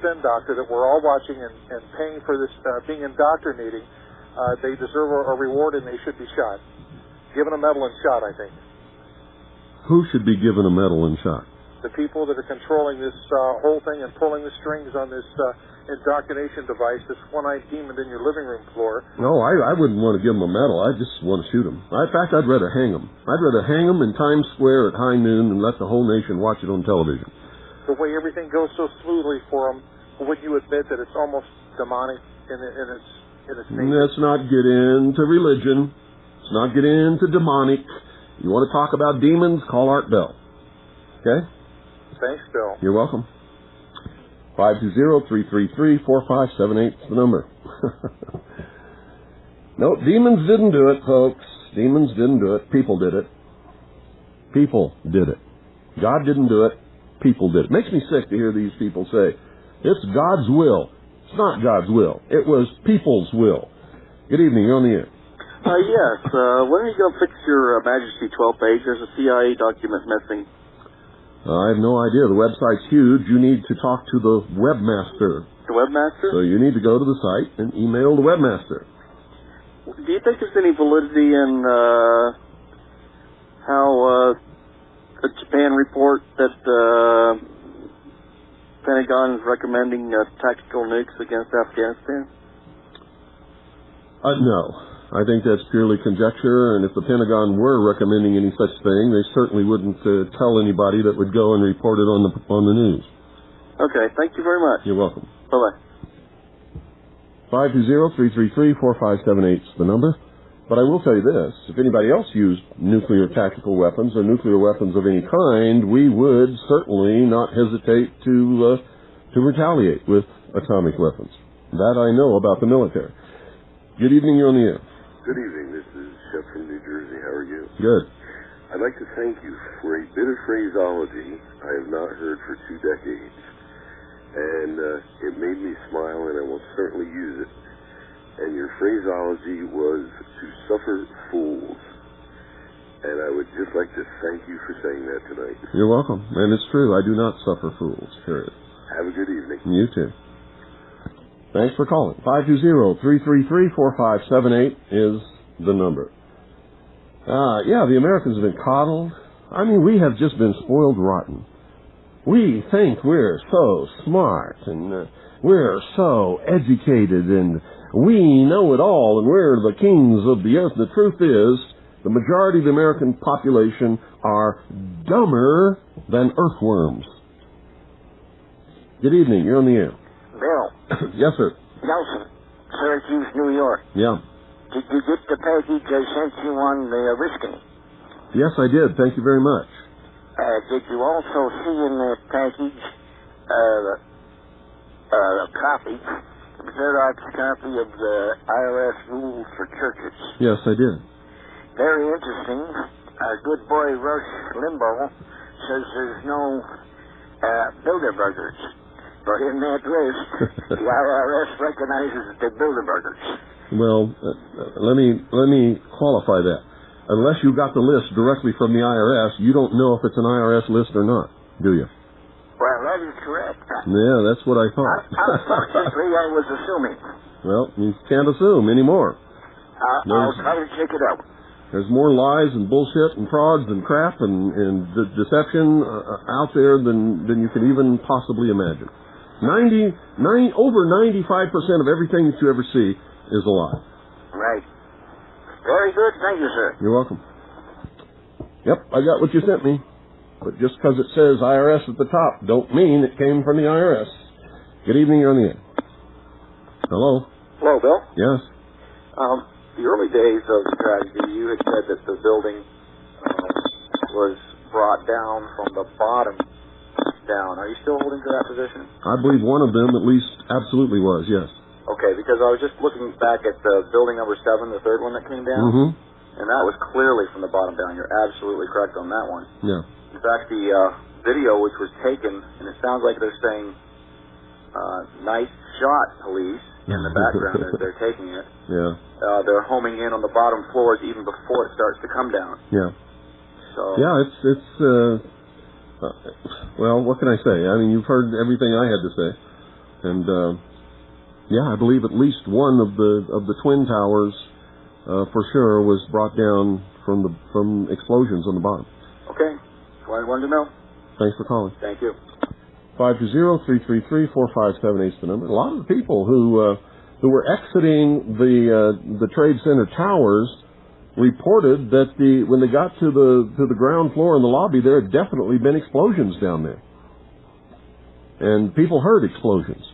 spin doctor that we're all watching and paying for this, being indoctrinating, they deserve a reward and they should be shot. Given a medal and shot, I think. Who should be given a medal and shot? The people that are controlling this whole thing and pulling the strings on this indoctrination device, this one-eyed demon in your living room floor. No, I wouldn't want to give them a medal. I just want to shoot them. In fact, I'd rather hang them. I'd rather hang them in Times Square at high noon and let the whole nation watch it on television. The way everything goes so smoothly for them, would you admit that it's almost demonic in its nature? Let's not get into religion. Let's not get into demonic. You want to talk about demons, call Art Bell. Okay? Thanks, Bill. You're welcome. 520-333-4578 is the number. No, demons didn't do it, folks. Demons didn't do it. People did it. People did it. God didn't do it. People did it. Makes me sick to hear these people say, it's God's will. It's not God's will. It was people's will. Good evening. You're on the air. Yes. When are you going to fix your Majesty 12 page? There's a CIA document missing. I have no idea. The website's huge. You need to talk to the webmaster. The webmaster? So you need to go to the site and email the webmaster. Do you think there's any validity in how the Japan report that Pentagon is recommending tactical nukes against Afghanistan? No. I think that's purely conjecture, and if the Pentagon were recommending any such thing, they certainly wouldn't tell anybody that would go and report it on the news. Okay, thank you very much. You're welcome. Bye-bye. 520-333-4578 is the number. But I will tell you this, if anybody else used nuclear tactical weapons or nuclear weapons of any kind, we would certainly not hesitate to retaliate with atomic weapons. That I know about the military. Good evening, you're on the air. Good evening, this is Shep from New Jersey. How are you? Good. I'd like to thank you for a bit of phraseology I have not heard for 2 decades. And it made me smile, and I will certainly use it. And your phraseology was to suffer fools. And I would just like to thank you for saying that tonight. You're welcome. And it's true, I do not suffer fools, period. Have a good evening. You too. Thanks for calling. 520-333-4578 is the number. Yeah, the Americans have been coddled. I mean, we have just been spoiled rotten. We think we're so smart, and we're so educated, and we know it all, and we're the kings of the earth. The truth is, the majority of the American population are dumber than earthworms. Good evening. You're on the air. Bill. Yes, sir. Nelson, Syracuse, New York. Yeah. Did you get the package I sent you on the Riskin? Yes, I did. Thank you very much. Did you also see in that package a copy, a Xerox copy of the IRS rules for churches? Yes, I did. Very interesting. Our good boy Rush Limbaugh says there's no Bilderbergers. But in that list, the IRS recognizes that they're Bilderbergers. Well, let me qualify that. Unless you got the list directly from the IRS, you don't know if it's an IRS list or not, do you? Well, that is correct. Yeah, that's what I thought. Unfortunately, I was assuming. Well, you can't assume anymore. I'll try to check it out. There's more lies and bullshit and frauds and crap and deception out there than you can even possibly imagine. Over 95% of everything that you ever see is a lie. Right. Very good. Thank you, sir. You're welcome. Yep, I got what you sent me. But just because it says IRS at the top don't mean it came from the IRS. Good evening, you're on the air. Hello? Hello, Bill? Yes. The early days of the tragedy, you had said that the building was brought down from the bottom down. Are you still holding to that position? I believe one of them at least absolutely was, yes. Okay, because I was just looking back at the building number 7, the third one that came down, and that was clearly from the bottom down. You're absolutely correct on that one. Yeah. In fact, the video which was taken, and it sounds like they're saying, nice shot, police, in the background as they're taking it. Yeah. They're homing in on the bottom floors even before it starts to come down. Yeah. So. Yeah, it's well, what can I say? I mean, you've heard everything I had to say. And I believe at least one of the Twin Towers for sure was brought down from explosions on the bottom. Okay. That's what I wanted to know. Thanks for calling. Thank you. 520-333-4578 is the number. A lot of the people who were exiting the Trade Center towers reported that when they got to the ground floor in the lobby, there had definitely been explosions down there. And people heard explosions.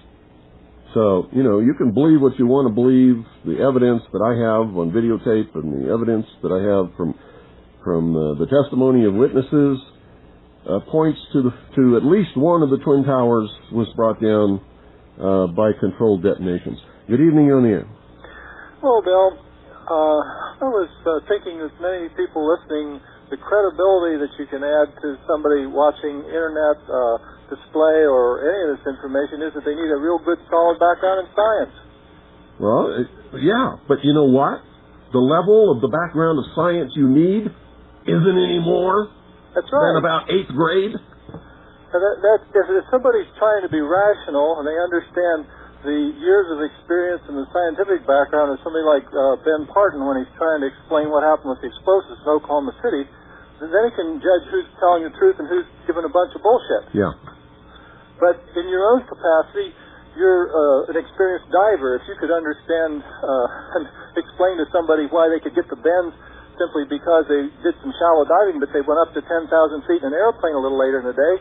So, you can believe what you want to believe. The evidence that I have on videotape and the evidence that I have from the testimony of witnesses points to at least one of the Twin Towers was brought down by controlled detonations. Good evening, you're on the air. Well, Bill, I was thinking, as many people listening, the credibility that you can add to somebody watching internet display or any of this information is that they need a real good, solid background in science. Well, yeah, but you know what? The level of the background of science you need isn't any more than about 8th grade. If somebody's trying to be rational and they understand the years of experience and the scientific background of somebody like Ben Parton when he's trying to explain what happened with the explosives in Oklahoma City, then he can judge who's telling the truth and who's giving a bunch of bullshit. Yeah. But in your own capacity, you're an experienced diver. If you could understand and explain to somebody why they could get the bends simply because they did some shallow diving, but they went up to 10,000 feet in an airplane a little later in the day.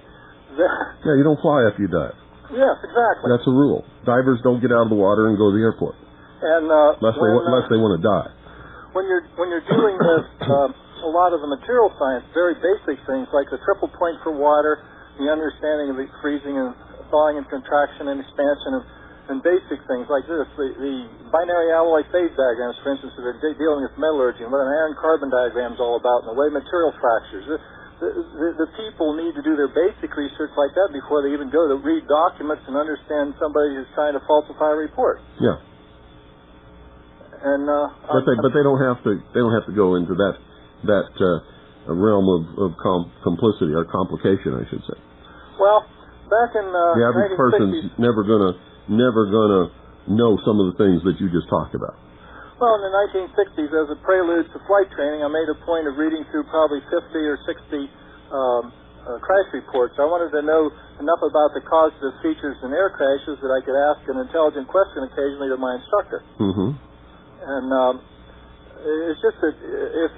Yeah, you don't fly after you dive. Yes, exactly. That's a rule. Divers don't get out of the water and go to the airport. And unless they want to die. When you're dealing with a lot of the material science, very basic things like the triple point for water, the understanding of the freezing and thawing and contraction and expansion and basic things like this, the binary alloy phase diagrams, for instance, that are dealing with metallurgy and what an iron-carbon diagram is all about and the way material fractures. The people need to do their basic research like that before they even go to read documents and understand somebody who's trying to falsify a report. Yeah. And but they don't have to go into that realm of complicity or complication, I should say. Well, back in the average person's never gonna know some of the things that you just talked about. Well, in the 1960s, as a prelude to flight training, I made a point of reading through probably 50 or 60 crash reports. I wanted to know enough about the causative features in air crashes that I could ask an intelligent question occasionally to my instructor. Mm-hmm. And it's just that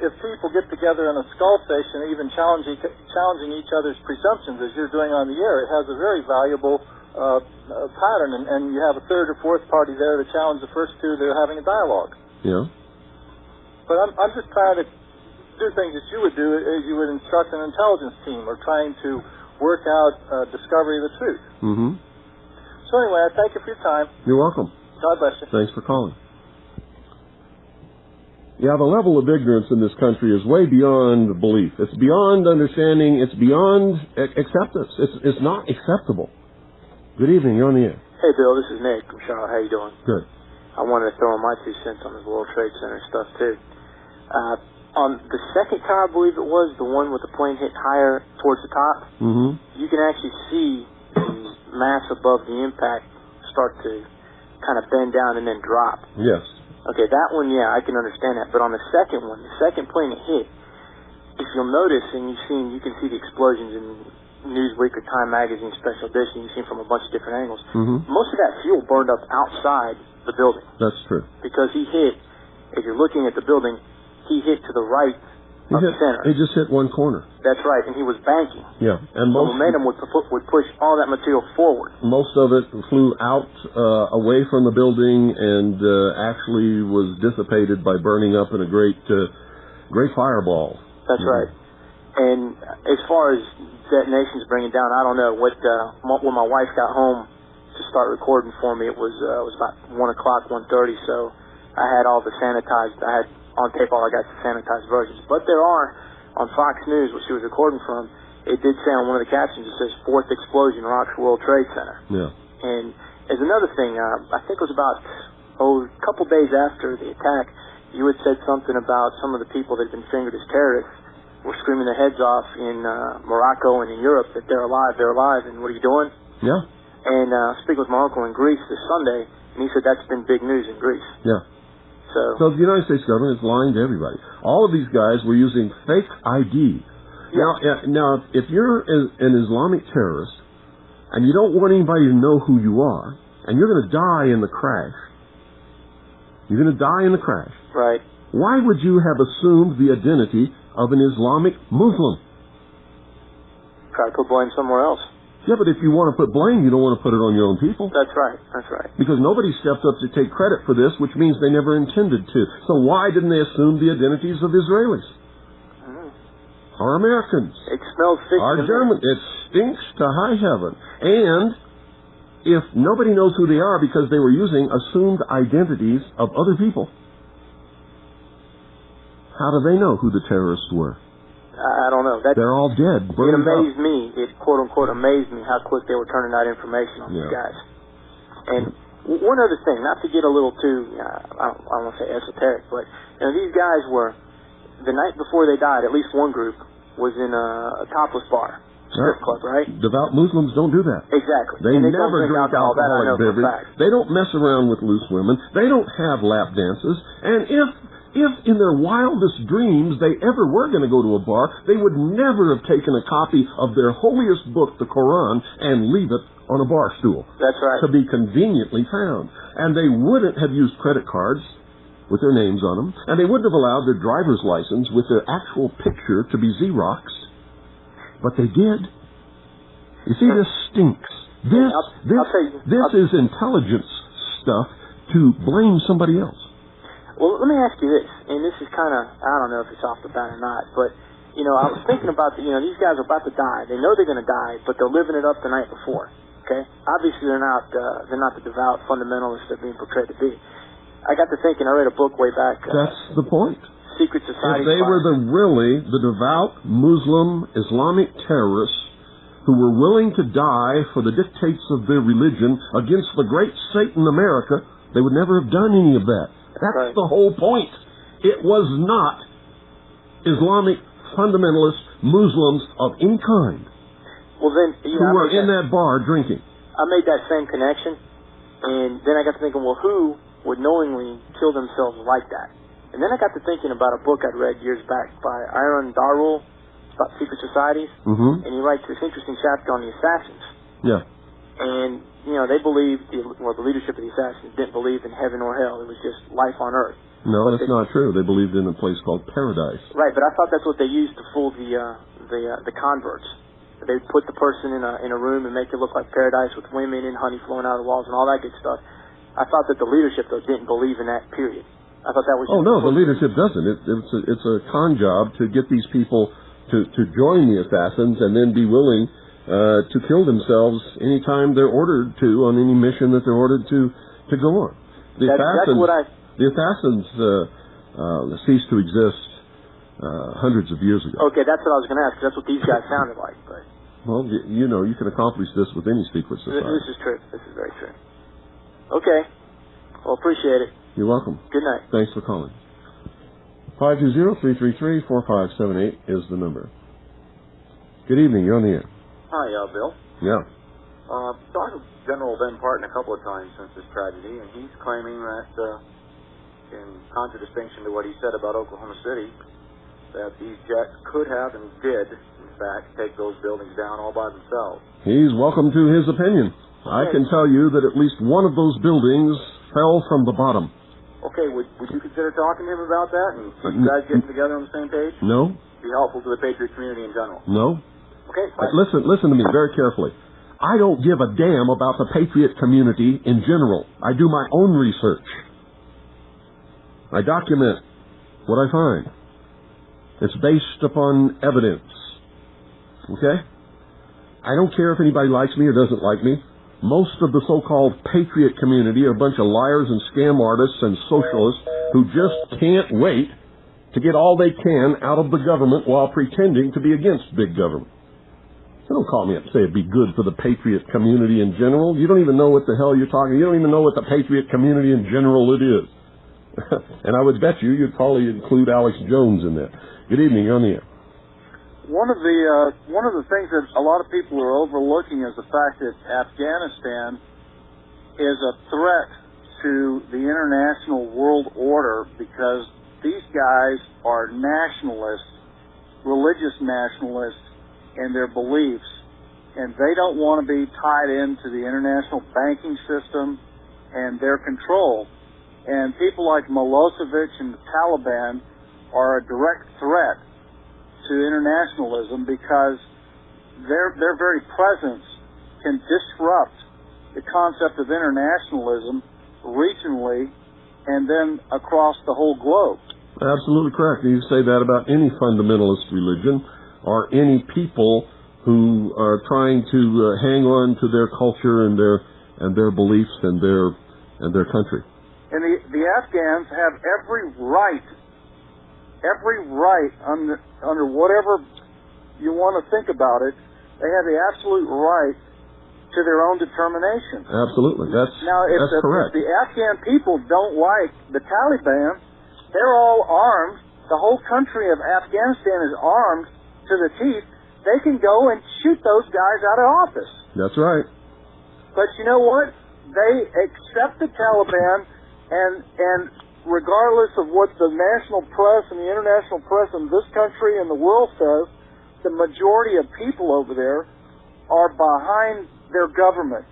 if people get together in a skull session, even challenging each other's presumptions, as you're doing on the air, it has a very valuable pattern, and you have a third or fourth party there to challenge the first two. They're having a dialogue. Yeah. But I'm just trying to do things that you would do as you would instruct an intelligence team, or trying to work out discovery of the truth. Mm-hmm. So anyway, I thank you for your time. You're welcome. God bless you. Thanks for calling. Yeah, the level of ignorance in this country is way beyond belief. It's beyond understanding. It's beyond acceptance. It's not acceptable. Good evening. You're on the air. Hey, Bill. This is Nick from Charlotte. How you doing? Good. I wanted to throw in my 2 cents on this World Trade Center stuff, too. On the second tower, I believe it was, the one with the plane hit higher towards the top, mm-hmm. you can actually see the mass above the impact start to kind of bend down and then drop. Yes. Okay, that one, yeah, I can understand that. But on the second one, the second plane it hit, if you'll notice, and you can see the explosions in Newsweek or Time Magazine Special Edition, you've seen from a bunch of different angles. Mm-hmm. Most of that fuel burned up outside the building. That's true. Because he hit, if you're looking at the building, he hit to the right of the center. He just hit one corner. That's right, and he was banking. Yeah, and the momentum would push all that material forward. Most of it flew out away from the building and actually was dissipated by burning up in a great fireball. That's right. And as far as detonations bringing down, I don't know when my wife got home to start recording for me. It was about 1:00, 1:30. So I had all the sanitized. I had on tape all I got the sanitized versions. But there are on Fox News, which she was recording from. It did say on one of the captions, it says 4th explosion rocks World Trade Center. Yeah. And as another thing, I think it was about a couple days after the attack, you had said something about some of the people that had been fingered as terrorists were screaming their heads off in Morocco and in Europe that they're alive, and what are you doing? Yeah. And speaking with my uncle in Greece this Sunday, and he said that's been big news in Greece. Yeah. So the United States government is lying to everybody. All of these guys were using fake ID. Yeah. Now, if you're an Islamic terrorist and you don't want anybody to know who you are, and you're going to die in the crash, right? Why would you have assumed the identity of an Islamic Muslim? Try to put blame somewhere else. Yeah, but if you want to put blame, you don't want to put it on your own people. That's right. Because nobody stepped up to take credit for this, which means they never intended to. So why didn't they assume the identities of Israelis? Or Americans? It smells fishy. Or German. It stinks to high heaven. And if nobody knows who they are because they were using assumed identities of other people, how do they know who the terrorists were? I don't know. They're all dead. It amazed me. It quote-unquote amazed me how quick they were turning out information on these guys. And one other thing, not to get a little too, I don't want to say esoteric, but these guys were, the night before they died, at least one group was in a topless bar, strip club, right? Devout Muslims don't do that. Exactly. They never drink alcoholic beverage. They don't mess around with loose women. They don't have lap dances. And if in their wildest dreams they ever were going to go to a bar, they would never have taken a copy of their holiest book, the Quran, and leave it on a bar stool. That's right. To be conveniently found. And they wouldn't have used credit cards with their names on them, and they wouldn't have allowed their driver's license with their actual picture to be Xeroxed. But they did. You see, this stinks. This is intelligence stuff to blame somebody else. Well, let me ask you this, and this is kind of, I don't know if it's off the bat or not, but, I was thinking about, these guys are about to die. They know they're going to die, but they're living it up the night before, okay? Obviously, they're not the devout fundamentalists they're being portrayed to be. I got to thinking, I read a book way back. That's the point. Secret Society. If they were the devout Muslim Islamic terrorists who were willing to die for the dictates of their religion against the great Satan America, they would never have done any of that. That's the whole point. It was not Islamic fundamentalist Muslims of any kind who were in that bar drinking. I made that same connection, and then I got to thinking, well, who would knowingly kill themselves like that? And then I got to thinking about a book I'd read years back by Aaron Darrell about secret societies, and he writes this interesting chapter on the assassins. Yeah. And, they believed, the leadership of the assassins didn't believe in heaven or hell. It was just life on earth. No, that's not true. They believed in a place called paradise. Right, but I thought that's what they used to fool the converts. They'd put the person in a room and make it look like paradise with women and honey flowing out of the walls and all that good stuff. I thought that the leadership, though, didn't believe in that, period. I thought that was... Oh, no, the leadership doesn't. It's a con job to get these people to join the assassins and then be willing to kill themselves anytime they're ordered to on any mission that they're ordered to go on. The assassins ceased to exist hundreds of years ago. Okay, that's what I was going to ask, 'cause that's what these guys sounded like. But well, you can accomplish this with any secret society. This is true. This is very true. Okay. Well, appreciate it. You're welcome. Good night. Thanks for calling. 520-333-4578 is the number. Good evening. You're on the air. Hi, Bill. Yeah. Talked to General Ben Parton a couple of times since this tragedy, and he's claiming that, in contradistinction to what he said about Oklahoma City, that these jets could have and did, in fact, take those buildings down all by themselves. He's welcome to his opinion. I can tell you that at least one of those buildings fell from the bottom. Okay, would you consider talking to him about that and you guys getting together on the same page? No. Be helpful to the Patriot community in general. No. Okay. Listen to me very carefully. I don't give a damn about the Patriot community in general. I do my own research. I document what I find. It's based upon evidence. Okay? I don't care if anybody likes me or doesn't like me. Most of the so-called Patriot community are a bunch of liars and scam artists and socialists who just can't wait to get all they can out of the government while pretending to be against big government. So don't call me up and say it'd be good for the Patriot community in general. You don't even know what the hell you're talking. You don't even know what the Patriot community in general it is. And I would bet you'd probably include Alex Jones in that. Good evening, you're on the air. One of the things that a lot of people are overlooking is the fact that Afghanistan is a threat to the international world order because these guys are nationalists, religious nationalists in their beliefs, and they don't want to be tied into the international banking system and their control. And people like Milosevic and the Taliban are a direct threat to internationalism because their very presence can disrupt the concept of internationalism regionally and then across the whole globe. Absolutely correct. You say that about any fundamentalist religion or any people who are trying to hang on to their culture and their beliefs and their country. And the Afghans have every right under whatever you want to think about it, they have the absolute right to their own determination. Absolutely. That's correct. If the Afghan people don't like the Taliban, they're all armed. The whole country of Afghanistan is armed to the teeth. They can go and shoot those guys out of office. That's right. But you know what? They accept the Taliban, and regardless of what the national press and the international press in this country and the world says, the majority of people over there are behind their government.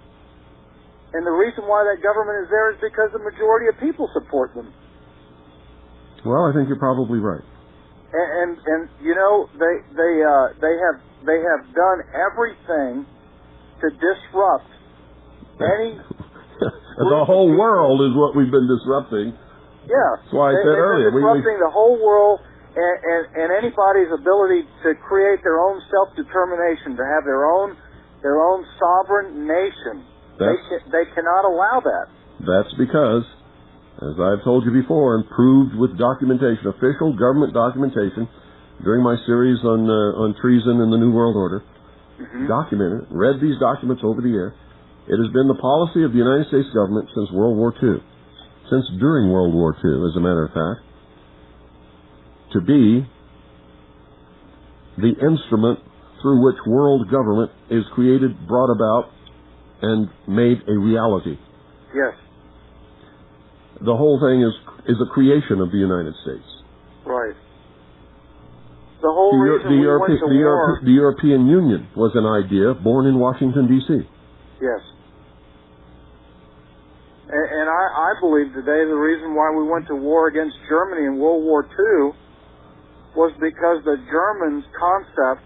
And the reason why that government is there is because the majority of people support them. Well, I think you're probably right. And you know, they have done everything to disrupt any the whole world is what we've been disrupting. Yeah. That's why I said earlier. They're disrupting the whole world and anybody's ability to create their own self-determination, to have their own sovereign nation. They cannot allow that. That's because, as I've told you before and proved with documentation, official government documentation, during my series on treason and the New World Order, documented, read these documents over the air. It has been the policy of the United States government since World War II, since during World War II, as a matter of fact, to be the instrument through which world government is created, brought about, and made a reality. Yes. The whole thing is a creation of the United States. Right. The whole reason we went to war... The European Union was an idea born in Washington, D.C. Yes. And I believe today the reason why we went to war against Germany in World War II was because the Germans' concept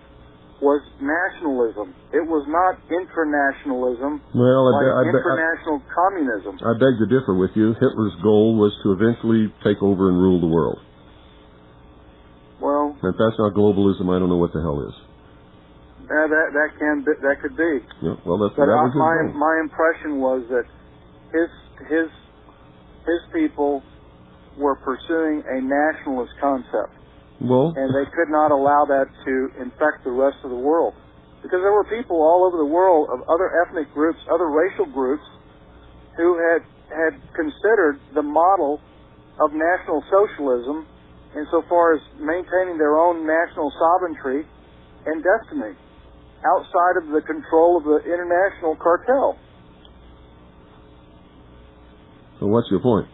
was nationalism. It was not internationalism, international communism. I beg to differ with you. Hitler's goal was to eventually take over and rule the world. Well, if that's not globalism, I don't know what the hell is. That could be. Yeah, well, that was his goal. My impression was that his people were pursuing a nationalist concept. Well, and they could not allow that to infect the rest of the world. Because there were people all over the world of other ethnic groups, other racial groups, who had considered the model of National Socialism insofar as maintaining their own national sovereignty and destiny outside of the control of the international cartel. So what's your point?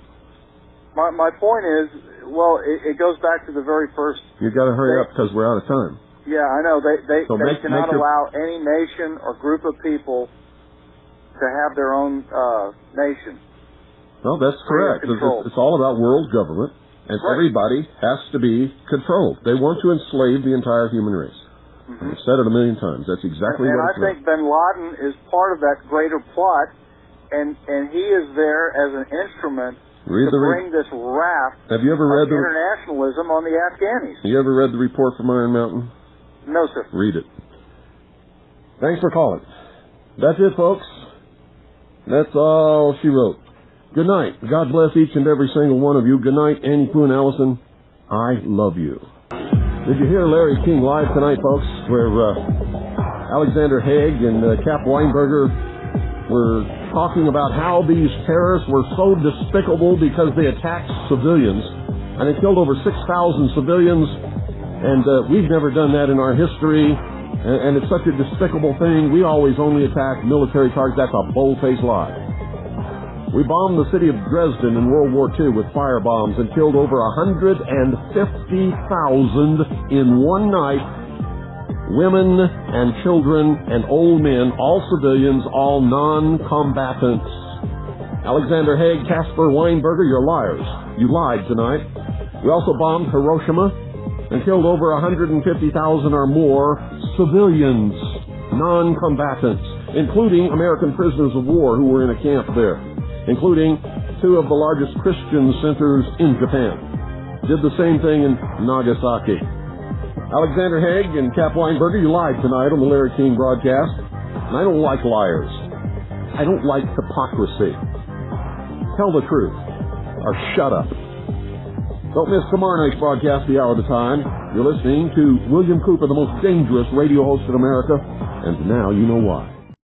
My point is, well, it goes back to the very first... You've got to hurry up because we're out of time. Yeah, I know. They cannot allow any nation or group of people to have their own nation. Well, that's correct. It's all about world government, and everybody has to be controlled. They want to enslave the entire human race. I've said it a million times. That's exactly what it's about. And I think bin Laden is part of that greater plot, and he is there as an instrument to bring this raft of internationalism on the Afghanis. Have you ever read the report from Iron Mountain? No, sir. Read it. Thanks for calling. That's it, folks. That's all she wrote. Good night. God bless each and every single one of you. Good night, Annie Poon Allison. I love you. Did you hear Larry King live tonight, folks, where Alexander Haig and Cap Weinberger were talking about how these terrorists were so despicable because they attacked civilians and they killed over 6,000 civilians And we've never done that in our history, and it's such a despicable thing. We always only attack military targets. That's a bold-faced lie. We bombed the city of Dresden in World War II with firebombs and killed over 150,000 in one night. Women and children and old men, all civilians, all non-combatants. Alexander Haig, Caspar Weinberger, you're liars. You lied tonight. We also bombed Hiroshima and killed over 150,000 or more civilians, non-combatants, including American prisoners of war who were in a camp there, including two of the largest Christian centers in Japan. Did the same thing in Nagasaki. Alexander Haig and Cap Weinberger, you lied tonight on the Larry King broadcast. And I don't like liars. I don't like hypocrisy. Tell the truth, or shut up. Don't miss tomorrow night's broadcast, the hour of the time. You're listening to William Cooper, the most dangerous radio host in America, and now you know why.